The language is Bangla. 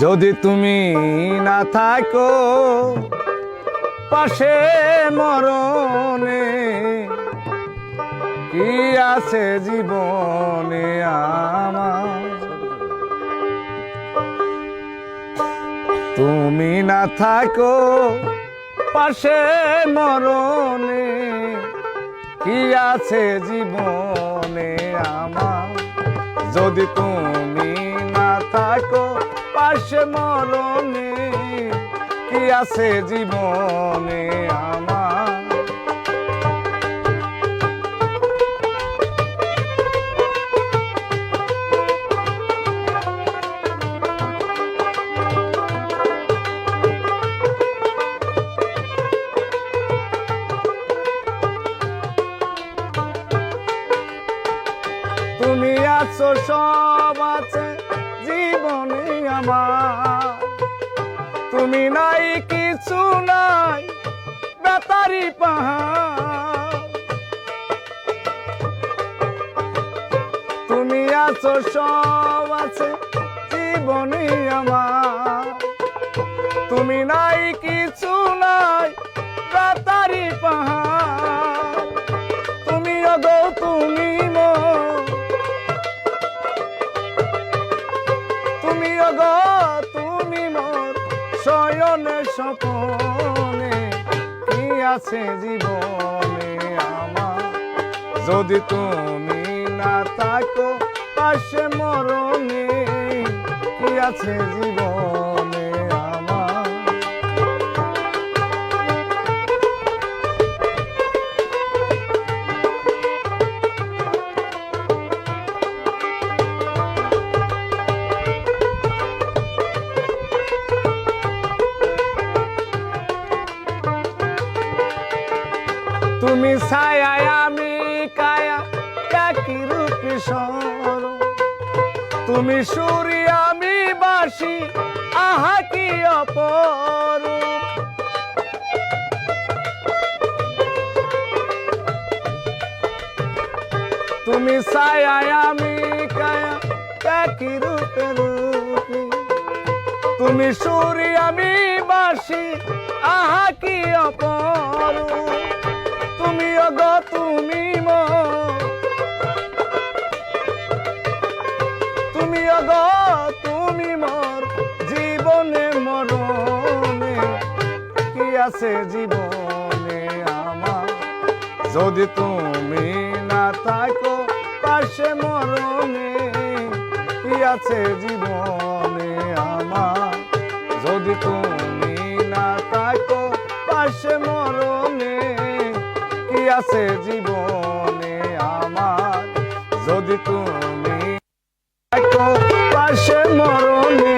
যদি তুমি না থাকো পাশে মরণে, কি আছে জীবনে আমার? তুমি না থাকো পাশে মরণে, কি আছে জীবনে আমার? যদি তুমি না থাকো পাশে মরণে, কি আছে জীবনে আমার? তুমি আছো, সব আছে জীবনে আমার, তুমি নাই কিছু নাই বেতারি পাহাড়। তুমি আছো, সব আছে জীবনে আমার, তুমি নাই কিছু নাই বেতারি পাহাড়। তুমি অগো তুমি তুমি অগো তুমি মোর শয়নে স্বপনে, কি আছে জীবনে আমার? যদি তুমি না থাকো পাশে মরণে, কি আছে জীবনে আমার? তুমি ছায়া আমি কায়া, একই রূপে সর। তুমি সুরি আমি বাসি, আহা কি অপরূপ। তুমি ছায়া আমি কায়া, একই রূপে রূপী। তুমি সুরি আমি বাসি, আহা কি অপরূপ। তুমি অগো তুমি তুমি অগো তুমি মোর জীবনে মরণে, কি আছে জীবনে আমার? যদি তুমি না থাকো পাশে মরণে, কি আছে জীবনে আমার? যদি তুমি না থাকো পাশে মরণে, কি আছে জীবনে আমার? যদি তুমি থাকো পাশে মরণে,